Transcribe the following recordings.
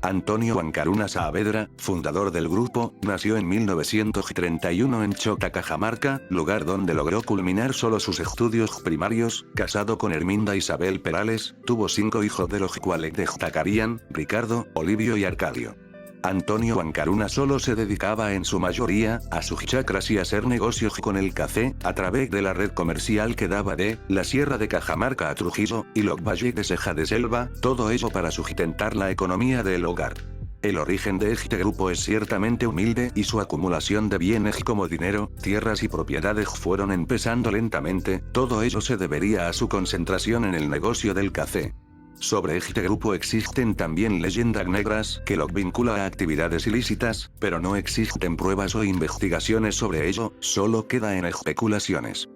Antonio Huancaruna Saavedra, fundador del grupo, nació en 1931 en Chota, Cajamarca, lugar donde logró culminar solo sus estudios primarios. Casado con Herminda Isabel Perales, tuvo 5 hijos, de los cuales destacarían Ricardo, Olivio y Arcadio. Antonio Huancaruna solo se dedicaba en su mayoría a sus chacras y a hacer negocios con el café, a través de la red comercial que daba de la Sierra de Cajamarca a Trujillo, y los valles de Ceja de Selva, todo ello para sustentar la economía del hogar. El origen de este grupo es ciertamente humilde y su acumulación de bienes como dinero, tierras y propiedades fueron empezando lentamente, todo ello se debería a su concentración en el negocio del café. Sobre este grupo existen también leyendas negras que lo vincula a actividades ilícitas, pero no existen pruebas o investigaciones sobre ello, solo queda en especulaciones.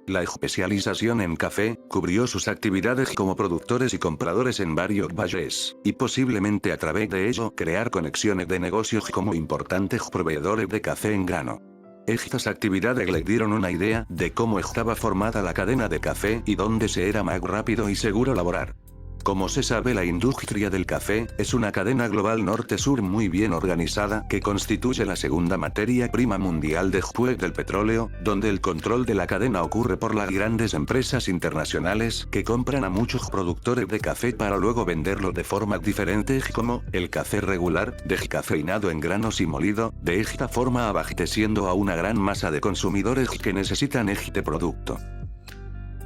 La especialización en café cubrió sus actividades como productores y compradores en varios valles, y posiblemente a través de ello crear conexiones de negocios como importantes proveedores de café en grano. Estas actividades le dieron una idea de cómo estaba formada la cadena de café y dónde se era más rápido y seguro laborar. Como se sabe, la industria del café es una cadena global norte-sur muy bien organizada que constituye la segunda materia prima mundial después del petróleo, donde el control de la cadena ocurre por las grandes empresas internacionales que compran a muchos productores de café para luego venderlo de formas diferentes, como el café regular, descafeinado en granos y molido, de esta forma abasteciendo a una gran masa de consumidores que necesitan este producto.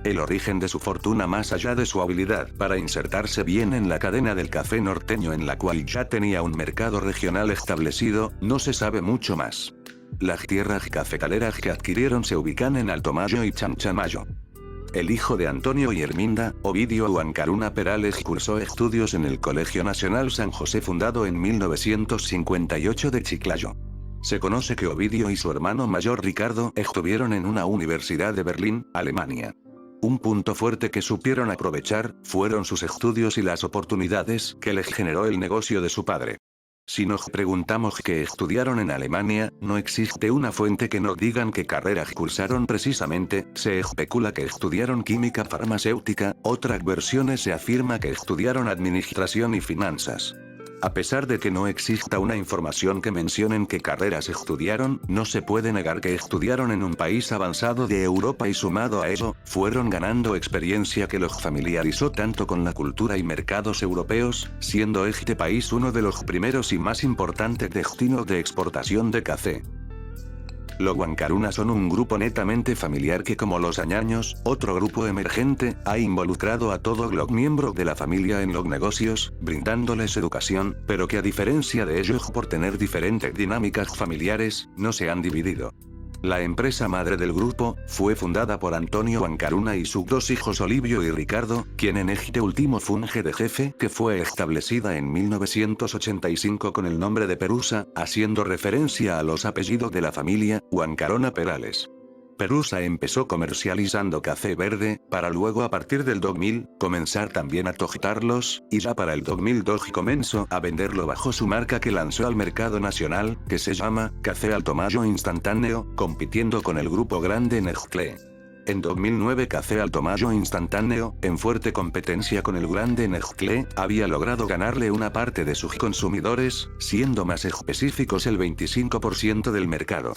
El origen de su fortuna, más allá de su habilidad para insertarse bien en la cadena del café norteño, en la cual ya tenía un mercado regional establecido, no se sabe mucho más. Las tierras cafetaleras que adquirieron se ubican en Alto Mayo y Chanchamayo. El hijo de Antonio y Herminda, Ovidio Huancaruna Perales, cursó estudios en el Colegio Nacional San José, fundado en 1958 de Chiclayo. Se conoce que Ovidio y su hermano mayor Ricardo estuvieron en una universidad de Berlín, Alemania. Un punto fuerte que supieron aprovechar fueron sus estudios y las oportunidades que les generó el negocio de su padre. Si nos preguntamos qué estudiaron en Alemania, no existe una fuente que nos digan qué carreras cursaron precisamente. Se especula que estudiaron química farmacéutica, otras versiones se afirma que estudiaron administración y finanzas. A pesar de que no exista una información que mencionen qué carreras estudiaron, no se puede negar que estudiaron en un país avanzado de Europa y sumado a ello, fueron ganando experiencia que los familiarizó tanto con la cultura y mercados europeos, siendo este país uno de los primeros y más importantes destinos de exportación de café. Los Huancaruna son un grupo netamente familiar que, como los Añaños, otro grupo emergente, ha involucrado a todos los miembros de la familia en los negocios, brindándoles educación, pero que a diferencia de ellos, por tener diferentes dinámicas familiares, no se han dividido. La empresa madre del grupo fue fundada por Antonio Huancaruna y sus 2 hijos Olivio y Ricardo, quien en este último funge de jefe, que fue establecida en 1985 con el nombre de Perusa, haciendo referencia a los apellidos de la familia, Huancaruna Perales. Perusa empezó comercializando café verde, para luego a partir del 2000, comenzar también a tostarlos, y ya para el 2002 comenzó a venderlo bajo su marca que lanzó al mercado nacional, que se llama Café Alto Mayo Instantáneo, compitiendo con el grupo grande Nestlé. En 2009 Café Alto Mayo Instantáneo, en fuerte competencia con el grande Nestlé, había logrado ganarle una parte de sus consumidores, siendo más específicos el 25% del mercado.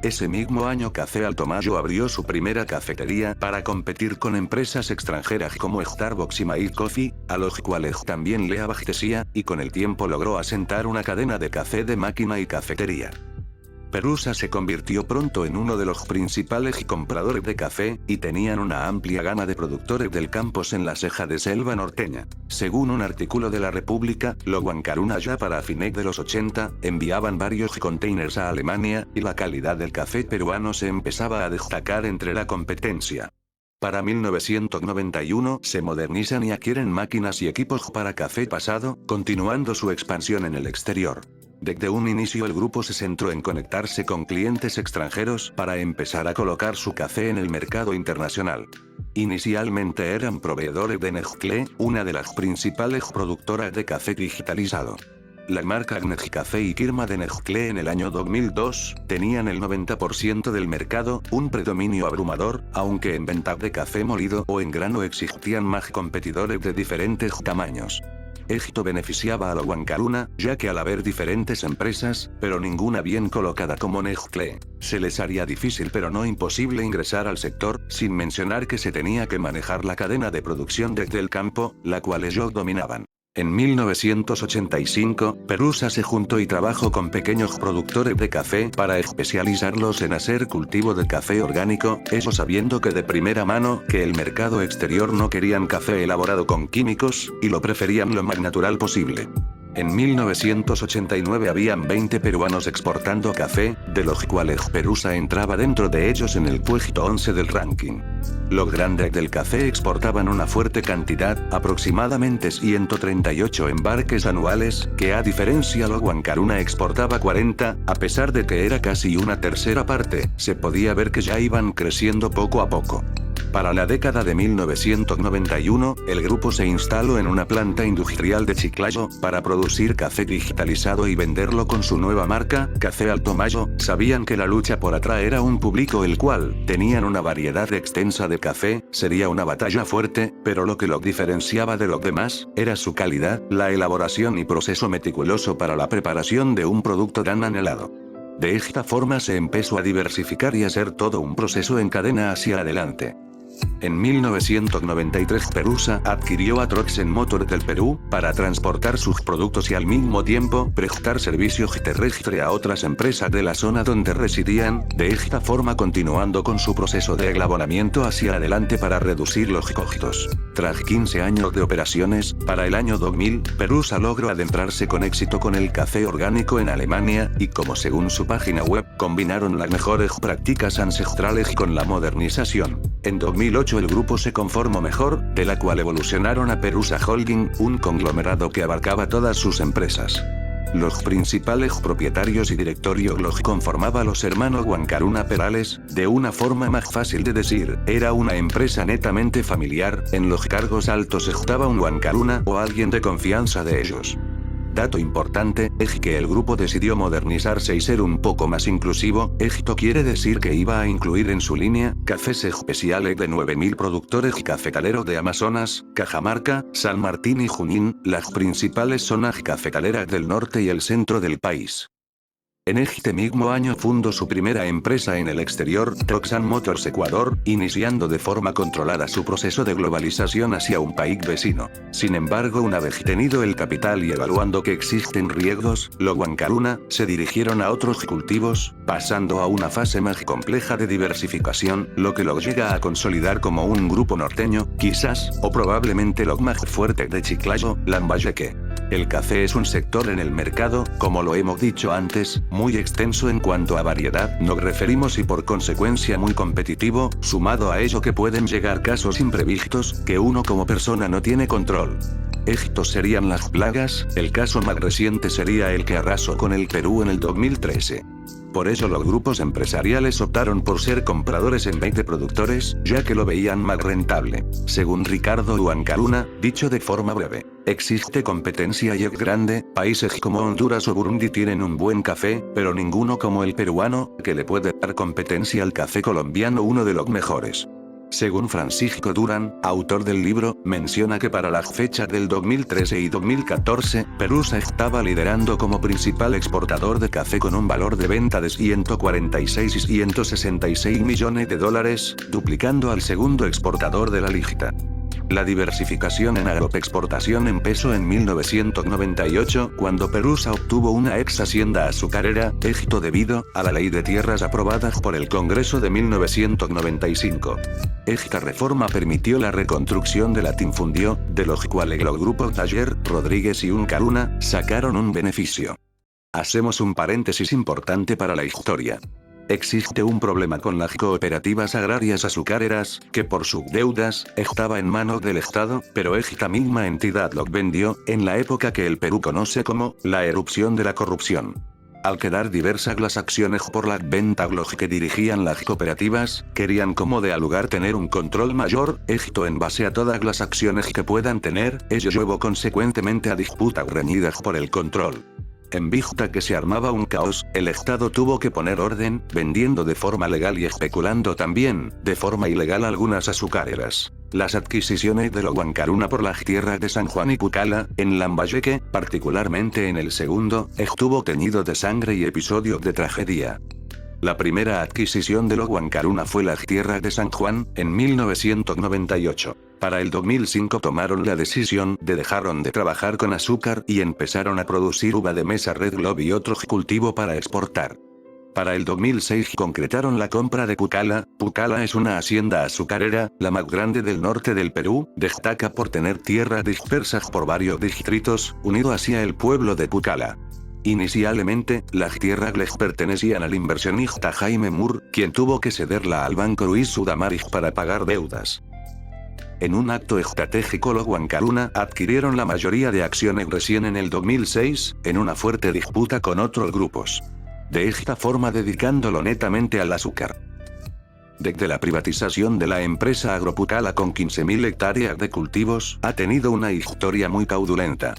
Ese mismo año Café Alto Mayo abrió su primera cafetería para competir con empresas extranjeras como Starbucks y Made Coffee, a los cuales también le abastecía, y con el tiempo logró asentar una cadena de café de máquina y cafetería. Perusa se convirtió pronto en uno de los principales compradores de café, y tenían una amplia gama de productores del campus en la Ceja de Selva norteña. Según un artículo de La República, los Huancaruna ya para fines de los 80, enviaban varios containers a Alemania, y la calidad del café peruano se empezaba a destacar entre la competencia. Para 1991 se modernizan y adquieren máquinas y equipos para café pasado, continuando su expansión en el exterior. Desde un inicio el grupo se centró en conectarse con clientes extranjeros para empezar a colocar su café en el mercado internacional. Inicialmente eran proveedores de Nestlé, una de las principales productoras de café digitalizado. La marca Nescafé y Kirma de Nestlé en el año 2002 tenían el 90% del mercado, un predominio abrumador, aunque en ventas de café molido o en grano existían más competidores de diferentes tamaños. Esto beneficiaba a la Huancaruna, ya que al haber diferentes empresas, pero ninguna bien colocada como Nestlé, se les haría difícil pero no imposible ingresar al sector, sin mencionar que se tenía que manejar la cadena de producción desde el campo, la cual ellos dominaban. En 1985, Perusa se juntó y trabajó con pequeños productores de café para especializarlos en hacer cultivo de café orgánico, eso sabiendo que de primera mano que el mercado exterior no querían café elaborado con químicos, y lo preferían lo más natural posible. En 1989 habían 20 peruanos exportando café, de los cuales Perusa entraba dentro de ellos en el puesto 11 del ranking. Los grandes del café exportaban una fuerte cantidad, aproximadamente 138 embarques anuales, que a diferencia la Huancaruna exportaba 40, a pesar de que era casi una tercera parte, se podía ver que ya iban creciendo poco a poco. Para la década de 1991, el grupo se instaló en una planta industrial de Chiclayo, para producir café digitalizado y venderlo con su nueva marca, Café Alto Mayo. Sabían que la lucha por atraer a un público el cual tenían una variedad extensa de café, sería una batalla fuerte, pero lo que lo diferenciaba de los demás, era su calidad, la elaboración y proceso meticuloso para la preparación de un producto tan anhelado. De esta forma se empezó a diversificar y hacer todo un proceso en cadena hacia adelante. En 1993 Perusa adquirió a Troxen Motor del Perú, para transportar sus productos y al mismo tiempo prestar servicio terrestre a otras empresas de la zona donde residían, de esta forma continuando con su proceso de eslabonamiento hacia adelante para reducir los costos. Tras 15 años de operaciones, para el año 2000, Perusa logró adentrarse con éxito con el café orgánico en Alemania, y como según su página web, combinaron las mejores prácticas ancestrales con la modernización. En 2008 el grupo se conformó mejor, de la cual evolucionaron a Perusa Holding, un conglomerado que abarcaba todas sus empresas. Los principales propietarios y directorio los conformaba los hermanos Huancaruna Perales, de una forma más fácil de decir, era una empresa netamente familiar, en los cargos altos estaba un Huancaruna o alguien de confianza de ellos. Dato importante, es que el grupo decidió modernizarse y ser un poco más inclusivo, esto quiere decir que iba a incluir en su línea, cafés especiales de 9.000 productores y cafetaleros de Amazonas, Cajamarca, San Martín y Junín, las principales zonas cafetaleras del norte y el centro del país. En este mismo año fundó su primera empresa en el exterior, Troxan Motors Ecuador, iniciando de forma controlada su proceso de globalización hacia un país vecino. Sin embargo, una vez tenido el capital y evaluando que existen riesgos, los Huancaruna se dirigieron a otros cultivos, pasando a una fase más compleja de diversificación, lo que los llega a consolidar como un grupo norteño, quizás, o probablemente lo más fuerte de Chiclayo, Lambayeque. El café es un sector en el mercado, como lo hemos dicho antes, muy extenso en cuanto a variedad, nos referimos y por consecuencia muy competitivo, sumado a ello que pueden llegar casos imprevistos, que uno como persona no tiene control. Estos serían las plagas, el caso más reciente sería el que arrasó con el Perú en el 2013. Por ello los grupos empresariales optaron por ser compradores en vez de productores, ya que lo veían más rentable. Según Ricardo Huancaruna, dicho de forma breve, existe competencia y es grande, países como Honduras o Burundi tienen un buen café, pero ninguno como el peruano, que le puede dar competencia al café colombiano, uno de los mejores. Según Francisco Durán, autor del libro, menciona que para las fechas del 2013 y 2014, Perusa estaba liderando como principal exportador de café con un valor de venta de 146 y 166 millones de dólares, duplicando al segundo exportador de la lista. La diversificación en agroexportación empezó en 1998, cuando Perusa obtuvo una ex hacienda azucarera, esto debido a la ley de tierras aprobada por el Congreso de 1995. Esta reforma permitió la reconstrucción de Latinfundio, de los cuales los grupos Taller, Rodríguez y Huancaruna sacaron un beneficio. Hacemos un paréntesis importante para la historia. Existe un problema con las cooperativas agrarias azucareras, que por sus deudas, estaba en manos del Estado, pero esta misma entidad los vendió, en la época que el Perú conoce como, la erupción de la corrupción. Al quedar diversas las acciones por la venta, los que dirigían las cooperativas, querían como de al lugar tener un control mayor, esto en base a todas las acciones que puedan tener, ello llevó consecuentemente a disputas reñidas por el control. En vista que se armaba un caos, el Estado tuvo que poner orden, vendiendo de forma legal y especulando también, de forma ilegal algunas azucareras. Las adquisiciones de Huancaruna por las tierras de San Juan y Pucallpa, en Lambayeque, particularmente en el segundo, estuvo teñido de sangre y episodios de tragedia. La primera adquisición de Huancaruna fue las tierras de San Juan, en 1998. Para el 2005 tomaron la decisión de dejaron de trabajar con azúcar y empezaron a producir uva de mesa Red Globe y otro cultivo para exportar. Para el 2006 concretaron la compra de Pucallpa. Pucallpa es una hacienda azucarera, la más grande del norte del Perú, destaca por tener tierras dispersas por varios distritos, unido hacia el pueblo de Pucallpa. Inicialmente, las tierras les pertenecían al inversionista Jaime Moore, quien tuvo que cederla al Banco Luis Sudamérica para pagar deudas. En un acto estratégico los Huancaruna adquirieron la mayoría de acciones recién en el 2006, en una fuerte disputa con otros grupos. De esta forma dedicándolo netamente al azúcar. Desde la privatización de la empresa Agropucallpa con 15.000 hectáreas de cultivos, ha tenido una historia muy caudulenta.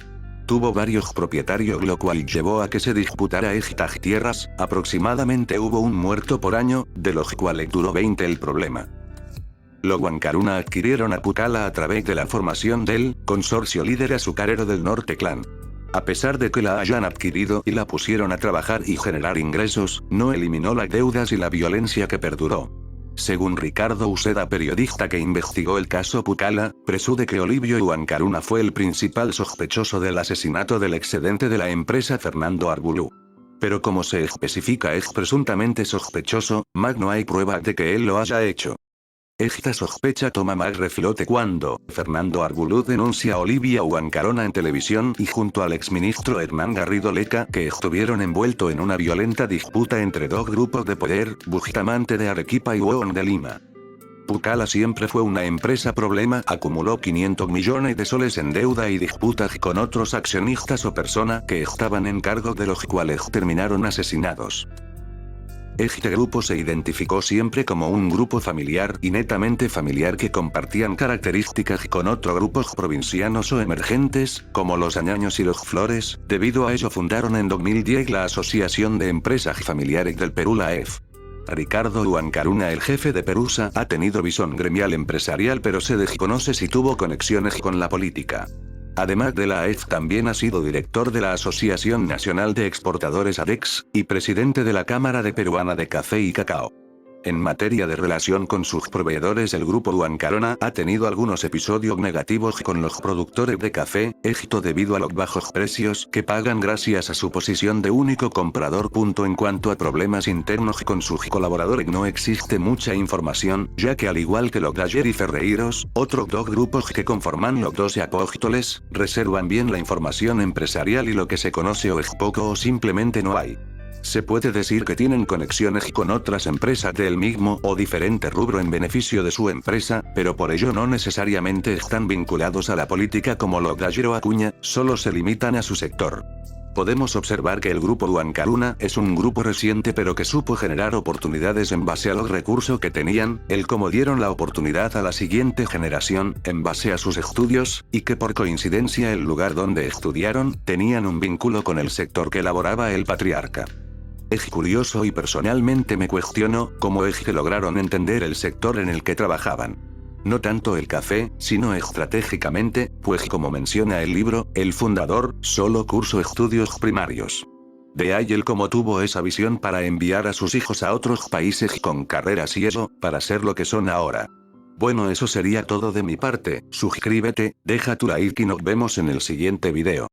Tuvo varios propietarios lo cual llevó a que se disputara estas tierras, aproximadamente hubo un muerto por año, de los cuales duró 20 el problema. Los Huancaruna adquirieron a Pucallpa a través de la formación del Consorcio Líder Azucarero del Norte Clan. A pesar de que la hayan adquirido y la pusieron a trabajar y generar ingresos, no eliminó las deudas y la violencia que perduró. Según Ricardo Uceda, periodista que investigó el caso Pucallpa, presume que Olivio Huancaruna fue el principal sospechoso del asesinato del excedente de la empresa Fernando Arbulú. Pero como se especifica es presuntamente sospechoso, más no hay pruebas de que él lo haya hecho. Esta sospecha toma más reflote cuando Fernando Arbulú denuncia a Olivia Huancaruna en televisión y junto al exministro Hernán Garrido Leca que estuvieron envueltos en una violenta disputa entre dos grupos de poder, Bustamante de Arequipa y Huon de Lima. Pucallpa siempre fue una empresa problema, acumuló 500 millones de soles en deuda y disputas con otros accionistas o personas que estaban en cargo de los cuales terminaron asesinados. Este grupo se identificó siempre como un grupo familiar y netamente familiar que compartían características con otros grupos provincianos o emergentes, como los Añaños y los Flores, debido a ello fundaron en 2010 la Asociación de Empresas Familiares del Perú, la AEF. Ricardo Huancaruna, el jefe de Perusa, ha tenido visión gremial empresarial pero se desconoce si tuvo conexiones con la política. Además de la AEF también ha sido director de la Asociación Nacional de Exportadores ADEX, y presidente de la Cámara de Peruana de Café y Cacao. En materia de relación con sus proveedores el grupo Huancaruna ha tenido algunos episodios negativos con los productores de café, esto debido a los bajos precios que pagan gracias a su posición de único comprador. En cuanto a problemas internos con sus colaboradores no existe mucha información, ya que al igual que los Dayer y Ferreiros, otros dos grupos que conforman los 12 apóstoles, reservan bien la información empresarial y lo que se conoce o es poco o simplemente no hay. Se puede decir que tienen conexiones con otras empresas del mismo o diferente rubro en beneficio de su empresa, pero por ello no necesariamente están vinculados a la política como los Dayer o Acuña, solo se limitan a su sector. Podemos observar que el grupo Huancaruna es un grupo reciente pero que supo generar oportunidades en base a los recursos que tenían, el cómo dieron la oportunidad a la siguiente generación, en base a sus estudios, y que por coincidencia el lugar donde estudiaron, tenían un vínculo con el sector que elaboraba el patriarca. Es curioso y personalmente me cuestiono cómo es que lograron entender el sector en el que trabajaban. No tanto el café, sino estratégicamente, pues como menciona el libro, el fundador, solo cursó estudios primarios. De ahí el cómo tuvo esa visión para enviar a sus hijos a otros países con carreras y eso, para ser lo que son ahora. Bueno, eso sería todo de mi parte, suscríbete, deja tu like y nos vemos en el siguiente video.